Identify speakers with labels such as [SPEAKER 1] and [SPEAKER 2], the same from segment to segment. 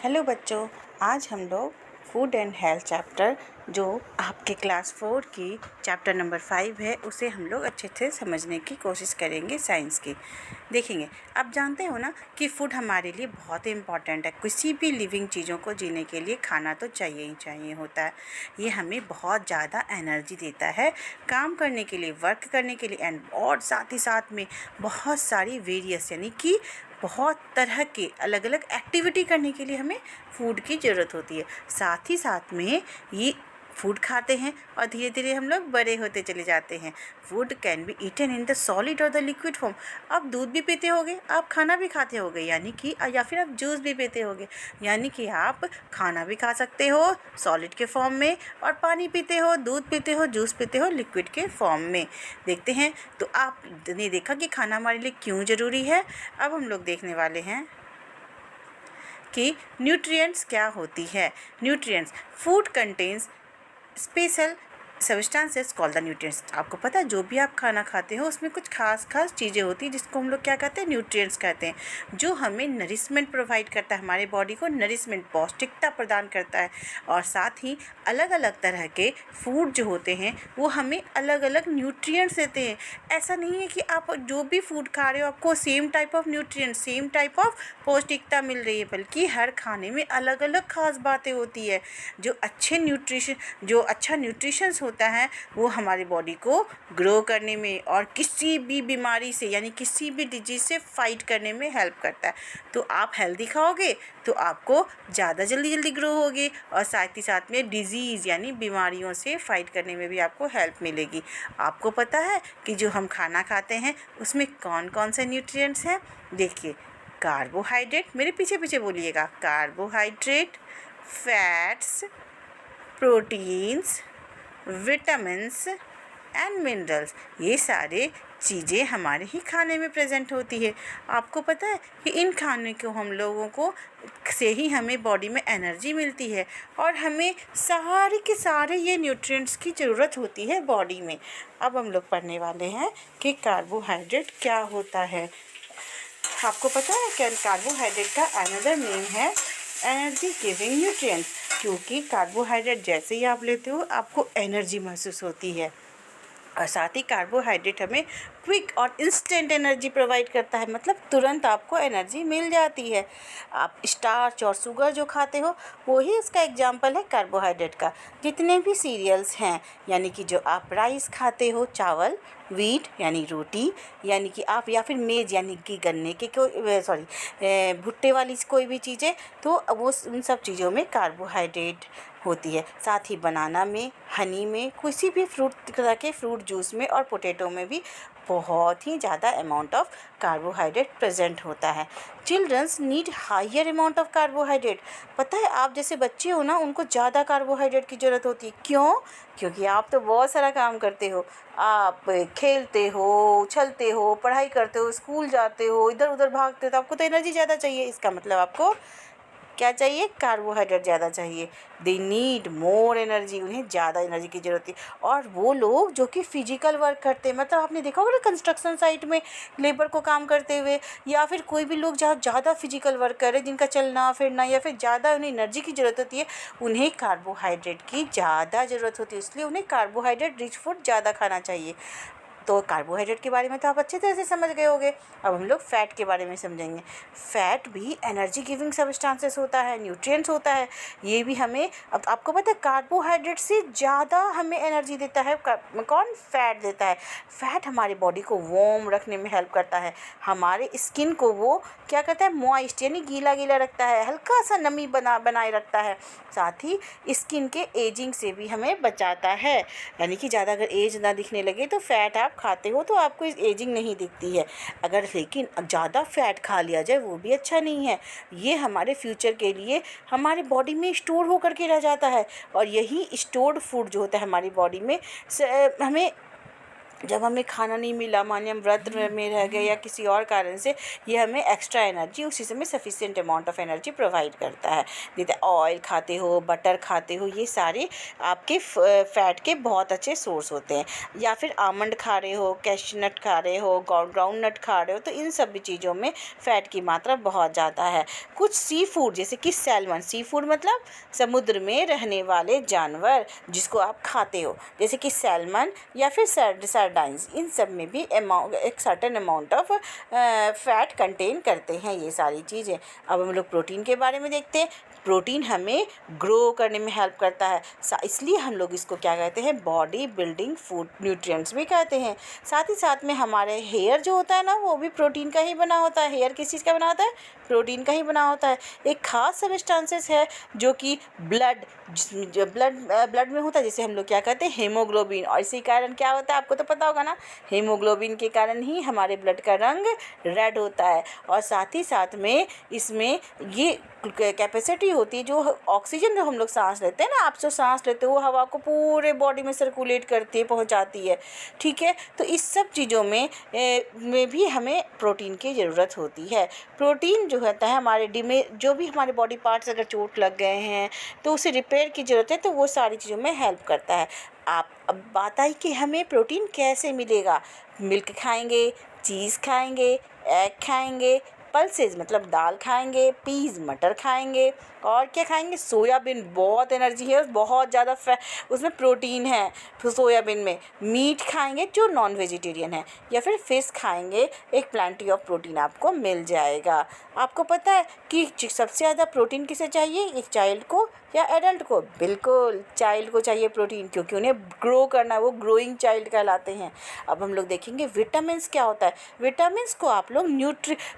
[SPEAKER 1] Hello बच्चों, आज हम लोग फूड एंड हेल्थ चैप्टर जो आपके क्लास 4 की चैप्टर नंबर 5 है उसे हम लोग अच्छे से समझने की कोशिश करेंगे। साइंस की देखेंगे। आप जानते हो ना कि फूड हमारे लिए बहुत इम्पॉर्टेंट है। किसी भी लिविंग चीज़ों को जीने के लिए खाना तो चाहिए ही चाहिए होता है। ये हमें बहुत ज़्यादा एनर्जी देता है काम करने के लिए, वर्क करने के लिए और साथ ही साथ में बहुत सारी वेरियस यानी कि बहुत तरह के अलग अलग एक्टिविटी करने के लिए हमें फूड की ज़रूरत होती है। साथ ही साथ में ये फूड खाते हैं और धीरे धीरे हम लोग बड़े होते चले जाते हैं। Food can be eaten in the solid और द लिक्विड फॉर्म। आप दूध भी पीते होगे, आप खाना भी खाते होगे यानी कि, या फिर आप जूस भी पीते होगे यानी कि आप खाना भी खा सकते हो सॉलिड के फॉर्म में और पानी पीते हो, दूध पीते हो, जूस पीते हो लिक्विड के फॉर्म में। देखते हैं तो आपने देखा कि खाना हमारे लिए क्यों ज़रूरी है। अब हम लोग देखने वाले हैं कि न्यूट्रिएंट्स क्या होती है। Nutrients, food contains special substances called the nutrients. आपको पता है जो भी आप खाना खाते हो उसमें कुछ खास चीज़ें होती हैं जिसको हम लोग क्या कहते हैं, न्यूट्रिएंट्स कहते हैं, जो हमें नरिशमेंट प्रोवाइड करता है, हमारे बॉडी को नरिशमेंट पौष्टिकता प्रदान करता है। और साथ ही अलग अलग तरह के फूड जो होते हैं वो हमें अलग अलग न्यूट्रिएंट्स देते हैं। ऐसा नहीं है कि आप जो भी फूड खा रहे हो आपको same type of nutrients, same type of पौष्टिकता मिल रही है, बल्कि हर खाने में अलग अलग खास बातें होती है। जो अच्छा न्यूट्रिशंस होता है वो हमारी बॉडी को ग्रो करने में और किसी भी बीमारी से यानी किसी भी डिजीज़ से फाइट करने में हेल्प करता है। तो आप हेल्दी खाओगे तो आपको ज़्यादा जल्दी ग्रो होगे और साथ ही साथ में डिजीज़ यानी बीमारियों से फाइट करने में भी आपको हेल्प मिलेगी। आपको पता है कि जो हम खाना खाते हैं उसमें कौन कौन से न्यूट्रिएंट्स हैं। देखिए, कार्बोहाइड्रेट, मेरे पीछे पीछे बोलिएगा, carbohydrate, fats, proteins, vitamins and minerals, ये सारे चीज़ें हमारे ही खाने में प्रेजेंट होती है। आपको पता है कि इन खाने को हम लोगों को से ही हमें बॉडी में एनर्जी मिलती है और हमें सारे के सारे ये न्यूट्रिएंट्स की ज़रूरत होती है बॉडी में। अब हम लोग पढ़ने वाले हैं कि कार्बोहाइड्रेट क्या होता है। आपको पता है कि कार्बोहाइड्रेट का अनदर नेम है एनर्जी गिविंग न्यूट्रिएंट्स, क्योंकि कार्बोहाइड्रेट जैसे ही आप लेते हो आपको एनर्जी महसूस होती है। और साथ ही कार्बोहाइड्रेट हमें क्विक और इंस्टेंट एनर्जी प्रोवाइड करता है, मतलब तुरंत आपको एनर्जी मिल जाती है। आप स्टार्च और शुगर जो खाते हो वो ही इसका एग्जाम्पल है कार्बोहाइड्रेट का। जितने भी सीरियल्स हैं यानी कि जो आप राइस खाते हो, चावल, वीट यानी रोटी, यानी कि आप या फिर मेज यानी कि गन्ने के भुट्टे वाली कोई भी चीज़ें, तो वो उन सब चीज़ों में कार्बोहाइड्रेट होती है। साथ ही बनाना में, हनी में, किसी भी तरह के फ्रूट जूस में और पोटैटो में भी बहुत ही ज़्यादा अमाउंट ऑफ कार्बोहाइड्रेट प्रेजेंट होता है। Childrens need higher amount of carbohydrate. पता है आप जैसे बच्चे हो ना, उनको ज़्यादा कार्बोहाइड्रेट की ज़रूरत होती है। क्यों? क्योंकि आप तो बहुत सारा काम करते हो, आप खेलते हो, उछलते हो, पढ़ाई करते हो, स्कूल जाते हो, इधर उधर भागते हो, तो आपको तो एनर्जी ज़्यादा चाहिए। इसका मतलब आपको क्या चाहिए? कार्बोहाइड्रेट ज़्यादा चाहिए। दे नीड मोर एनर्जी, उन्हें ज़्यादा एनर्जी की ज़रूरत है। और वो लोग जो कि फिजिकल वर्क करते हैं, मतलब आपने देखा होगा ना कंस्ट्रक्शन साइट में लेबर को काम करते हुए, या फिर कोई भी लोग जहाँ ज़्यादा फिजिकल वर्क कर रहे हैं, जिनका चलना फिरना या फिर ज़्यादा उन्हें एनर्जी की ज़रूरत होती है, उन्हें कार्बोहाइड्रेट की ज़्यादा ज़रूरत होती है। इसलिए उन्हें कार्बोहाइड्रेट रिच फूड ज़्यादा खाना चाहिए। तो कार्बोहाइड्रेट के बारे में तो आप अच्छे तरह से समझ गए होंगे। अब हम लोग फ़ैट के बारे में समझेंगे। फ़ैट भी एनर्जी गिविंग सब्सटेंसेस होता है, न्यूट्रिएंट्स होता है। ये भी हमें, अब आपको पता है कार्बोहाइड्रेट से ज़्यादा हमें एनर्जी देता है कौन? फ़ैट देता है। फ़ैट हमारी बॉडी को वार्म रखने में हेल्प करता है, हमारे स्किन को वो क्या करता है, मॉइस्ट यानी गीला गीला रखता है, हल्का सा नमी बनाए रखता है। साथ ही स्किन के एजिंग से भी हमें बचाता है, यानी कि ज़्यादा अगर एज ना दिखने लगे तो फ़ैट आप खाते हो तो आपको एजिंग नहीं दिखती है। अगर लेकिन ज़्यादा फ़ैट खा लिया जाए वो भी अच्छा नहीं है। ये हमारे फ्यूचर के लिए हमारे बॉडी में स्टोर होकर के रह जाता है और यही स्टोर्ड फूड जो होता है हमारी बॉडी में हमें जब हमें खाना नहीं मिला, मानिए हम व्रत में रह गए या किसी और कारण से, ये हमें एक्स्ट्रा एनर्जी, उसी समय sufficient amount of energy provide करता है, देता है। ऑयल खाते हो, बटर खाते हो, ये सारे आपके फैट के बहुत अच्छे सोर्स होते हैं। या फिर आमंड खा रहे हो, कैशनट खा रहे हो, ग्राउंड नट खा रहे हो, तो इन सभी चीज़ों में फ़ैट की मात्रा बहुत ज़्यादा है। कुछ सी फूड जैसे कि सैल्मन, सी फूड मतलब समुद्र में रहने वाले जानवर जिसको आप खाते हो, जैसे कि सैल्मन या फिर सार्डाइंस, इन सब में भी एक certain amount of fat contain करते हैं ये सारी चीज़ें। अब हम लोग प्रोटीन के बारे में देखते हैं। प्रोटीन हमें ग्रो करने में हेल्प करता है, इसलिए हम लोग इसको क्या कहते हैं, बॉडी बिल्डिंग फूड न्यूट्रिएंट्स भी कहते हैं। साथ ही साथ में हमारे हेयर जो होता है ना, वो भी प्रोटीन का ही बना होता है। हेयर किस चीज़ का बना होता है, प्रोटीन का ही बना होता है। एक खास सब्सटेंसेस है जो कि ब्लड, जिसमें जो ब्लड में होता है, जैसे हम लोग क्या कहते हैं, हीमोग्लोबिन। और इसी कारण क्या होता है, आपको तो पता होगा ना, हीमोग्लोबिन के कारण ही हमारे ब्लड का रंग रेड होता है। और साथ ही साथ में इसमें ये कैपेसिटी होती है, जो ऑक्सीजन जो हम लोग सांस लेते हैं ना, आप जो सांस लेते हो वो हवा को पूरे बॉडी में सर्कुलेट करती है, पहुंचाती है, ठीक है। तो इस सब चीज़ों में भी हमें प्रोटीन की ज़रूरत होती है। प्रोटीन जो होता है हमारे जो भी हमारे बॉडी पार्ट्स अगर चोट लग गए हैं तो उसे रिपेयर की ज़रूरत है, तो वो सारी चीज़ों में हेल्प करता है। आप अब बात आई कि हमें प्रोटीन कैसे मिलेगा। मिल्क खाएंगे, चीज़ खाएंगे, एग खाएंगे, पल्सेस मतलब दाल खाएंगे, पीज़ मटर खाएंगे, और क्या खाएंगे, सोयाबीन, बहुत एनर्जी है, बहुत ज़्यादा उसमें प्रोटीन है। तो सोयाबीन में मीट खाएंगे जो नॉन वेजिटेरियन है, या फिर फिश खाएंगे, एक प्लेंटी ऑफ प्रोटीन आपको मिल जाएगा। आपको पता है कि सबसे ज़्यादा प्रोटीन किसे चाहिए, एक चाइल्ड को या एडल्ट को? बिल्कुल चाइल्ड को चाहिए प्रोटीन, क्योंकि उन्हें ग्रो करना है, वो ग्रोइंग चाइल्ड कहलाते हैं। अब हम लोग देखेंगे विटामिन्स क्या होता है। विटामिन्स को आप लोग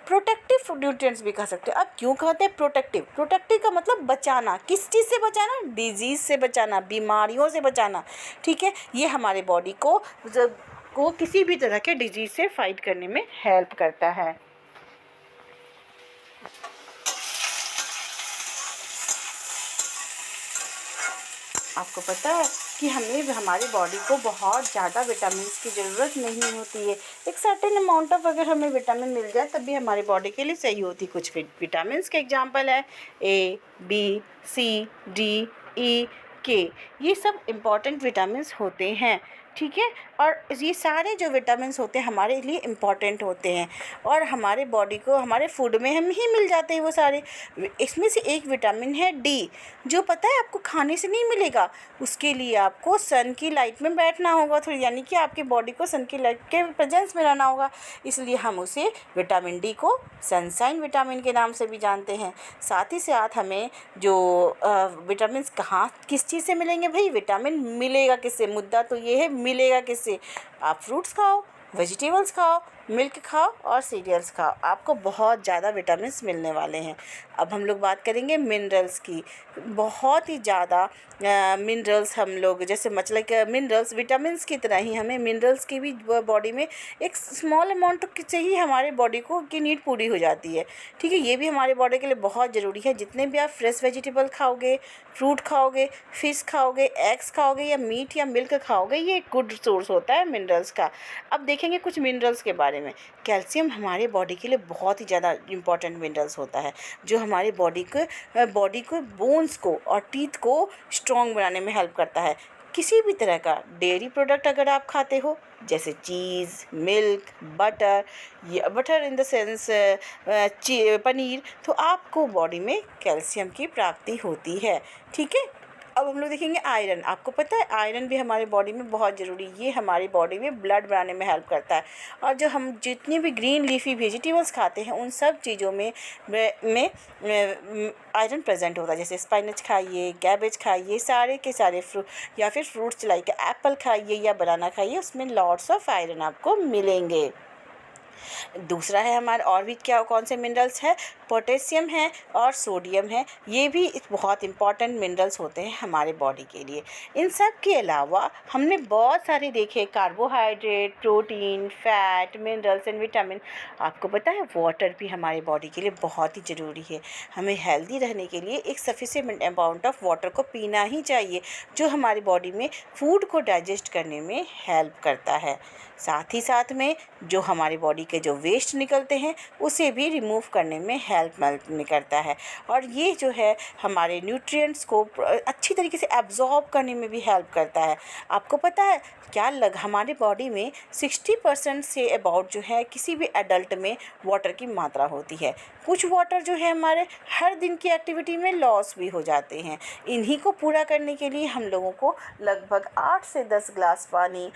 [SPEAKER 1] प्रोटेक्टिव न्यूट्रिएंट्स भी कह सकते हैं। अब क्यों कहते हैं प्रोटेक्टिव? प्रोटेक्टिव का मतलब बचाना। किस चीज़ से बचाना? डिजीज़ से बचाना, बीमारियों से बचाना, ठीक है। ये हमारे बॉडी को किसी भी तरह के डिजीज़ से फाइट करने में हेल्प करता है। आपको पता है कि हमें हमारी बॉडी को बहुत ज़्यादा विटामिन की ज़रूरत नहीं होती है। एक सर्टेन अमाउंट ऑफ अगर हमें विटामिन मिल जाए तब भी हमारी बॉडी के लिए सही होती। कुछ विटामिन के एग्जांपल है ए, बी, सी, डी, ई, के। ये सब इम्पॉर्टेंट विटामिन होते हैं, ठीक है। और ये सारे जो विटामिन्स होते हैं हमारे लिए इम्पॉर्टेंट होते हैं, और हमारे बॉडी को हमारे फूड में हम ही मिल जाते हैं वो सारे। इसमें से एक विटामिन है डी, जो पता है आपको खाने से नहीं मिलेगा। उसके लिए आपको सन की लाइट में बैठना होगा थोड़ी, यानी कि आपकी बॉडी को सन की लाइट के प्रेजेंस में रहना होगा, इसलिए हम उसे विटामिन डी को सनशाइन विटामिन के नाम से भी जानते हैं। साथ ही साथ हमें जो विटामिन कहाँ किस चीज़ से मिलेंगे भाई? विटामिन मिलेगा किससे? मुद्दा तो ये है, मिलेगा किससे? आप फ्रूट्स खाओ, वेजिटेबल्स खाओ, मिल्क खाओ और सीरियल्स खाओ, आपको बहुत ज़्यादा विटामिन्स मिलने वाले हैं। अब हम लोग बात करेंगे मिनरल्स की। बहुत ही ज़्यादा मिनरल्स हम लोग, जैसे मतलब मिनरल्स विटामिन्स की तरह ही हमें मिनरल्स की भी बॉडी में एक स्मॉल अमाउंट से ही हमारे बॉडी को की नीड पूरी हो जाती है, ठीक है। ये भी हमारे बॉडी के लिए बहुत ज़रूरी है। जितने भी आप फ्रेश वेजिटेबल खाओगे, फ्रूट खाओगे, फिश खाओगे, एग्स खाओगे, या मीट या मिल्क खाओगे, ये एक गुड सोर्स होता है मिनरल्स का। अब देखेंगे कुछ मिनरल्स के बारे में। कैल्शियम हमारे बॉडी के लिए बहुत ही ज़्यादा इंपॉर्टेंट मिनरल्स होता है, जो हमारे बॉडी को बोन्स को और टीथ को स्ट्रॉन्ग बनाने में हेल्प करता है। किसी भी तरह का डेयरी प्रोडक्ट अगर आप खाते हो, जैसे cheese, milk, butter in the sense paneer, तो आपको बॉडी में कैल्शियम की प्राप्ति होती है, ठीक है। अब हम लोग देखेंगे आयरन। आपको पता है आयरन भी हमारे बॉडी में बहुत ज़रूरी है। ये हमारी बॉडी में ब्लड बनाने में हेल्प करता है। और जो हम जितनी भी ग्रीन लीफी वेजिटेबल्स खाते हैं उन सब चीज़ों में आयरन प्रेजेंट होता है। जैसे स्पाइनच खाइए, कैबेज खाइए, सारे के सारे फ्रूट या फिर फ्रूट्स लाइक एप्पल खाइए या बनाना खाइए, उसमें लॉट्स ऑफ आयरन आपको मिलेंगे। दूसरा है हमारा, और भी क्या कौन से मिनरल्स है, पोटेशियम है और सोडियम है। ये भी बहुत इंपॉर्टेंट मिनरल्स होते हैं हमारे बॉडी के लिए। इन सब के अलावा हमने बहुत सारे देखे, carbohydrate, protein, fat, minerals and vitamin. आपको पता है वाटर भी हमारे बॉडी के लिए बहुत ही ज़रूरी है। हमें हेल्दी रहने के लिए एक सफिशिएंट अमाउंट ऑफ वाटर को पीना ही चाहिए, जो हमारी बॉडी में फूड को डाइजेस्ट करने में हेल्प करता है। साथ ही साथ में जो हमारी बॉडी के जो वेस्ट निकलते हैं उसे भी रिमूव करने में हेल्प करता है, और ये जो है हमारे न्यूट्रिएंट्स को अच्छी तरीके से एब्जॉर्ब करने में भी हेल्प करता है। आपको पता है क्या हमारे बॉडी में 60% से अबाउट जो है किसी भी एडल्ट में वाटर की मात्रा होती है। कुछ वाटर जो है हमारे हर दिन की एक्टिविटी में लॉस भी हो जाते हैं। इन्हीं को पूरा करने के लिए हम लोगों को लगभग 8 से 10 ग्लास पानी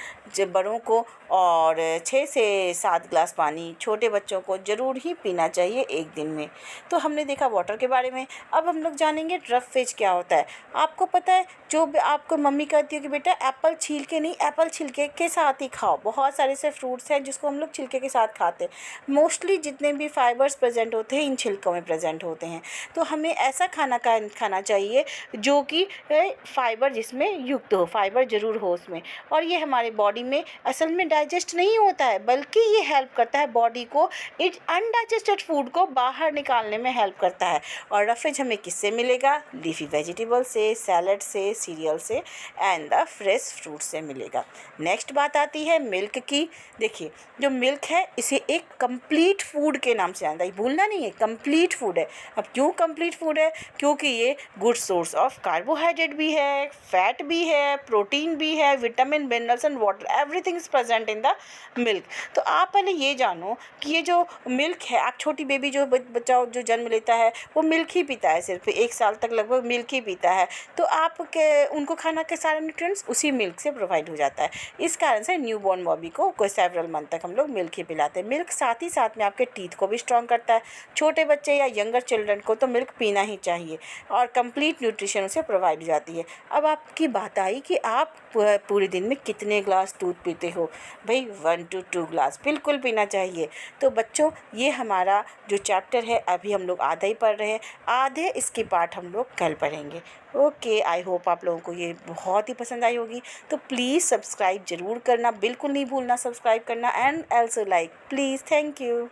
[SPEAKER 1] बड़ों को और 6 से 7 ग्लास पानी छोटे बच्चों को ज़रूर ही पीना चाहिए एक दिन में। तो हमने देखा वाटर के बारे में। अब हम लोग जानेंगे रफ वेज क्या होता है। आपको पता है, जो आपको मम्मी कहती है कि बेटा एप्पल छील के नहीं, एप्पल छिलके के साथ ही खाओ। बहुत सारे ऐसे फ्रूट्स हैं जिसको हम लोग छिलके के साथ खाते हैं। मोस्टली जितने भी फाइबर्स प्रेजेंट होते हैं इन छिलकों में प्रेजेंट होते हैं। तो हमें ऐसा खाना चाहिए जो कि फाइबर जिसमें युक्त हो, फाइबर ज़रूर हो उसमें। और ये हमारे बॉडी में असल में डाइजेस्ट नहीं होता है, बल्कि ये हेल्प करता है बॉडी को इट अनडाइजेस्टेड फूड को बाहर निकालने में हेल्प करता है। और रफेज हमें किससे मिलेगा? लीफी वेजिटेबल से, सैलड से, सीरियल से एंड द फ्रेश फ्रूट से मिलेगा। नेक्स्ट बात आती है मिल्क की। देखिए जो मिल्क है इसे एक कंप्लीट फूड के नाम से जानता है, भूलना नहीं है, कंप्लीट फूड है। अब क्यों कंप्लीट फूड है? क्योंकि ये गुड सोर्स ऑफ कार्बोहाइड्रेट भी है, फैट भी है, प्रोटीन भी है, vitamin, minerals and water, everything is present in the milk. तो आप पहले ये जानो कि ये जो मिल्क है, आप छोटी बेबी जो बच्चा जो जन्म लेता है वो मिल्क ही पीता है, सिर्फ 1 साल तक लगभग मिल्क ही पीता है। तो आप के उनको खाना के सारे न्यूट्रिएंट्स उसी मिल्क से प्रोवाइड हो जाता है। इस कारण से न्यू बॉर्न बॉबी को कोई सेवरल मंथ तक हम लोग मिल्क ही पिलाते हैं। मिल्क साथ ही साथ में आपके टीथ को भी स्ट्रॉन्ग करता है। छोटे बच्चे या यंगर चिल्ड्रन को तो मिल्क पीना ही चाहिए और कंप्लीट न्यूट्रिशन उसे प्रोवाइड हो जाती है। अब आपकी बात आई कि आप पूरे दिन में कितने ग्लास दूध पीते हो? भाई 1 to 2 ग्लास बिल्कुल पीना चाहिए। तो बच्चों ये हमारा जो चैप्टर है अभी हम लोग आधा ही पढ़ रहे हैं, आधे इसकी पार्ट हम लोग कल पढ़ेंगे। ओके, आई होप आप लोगों को ये बहुत ही पसंद आई होगी। तो प्लीज़ सब्सक्राइब ज़रूर करना, बिल्कुल नहीं भूलना सब्सक्राइब करना, and also like please. Thank you.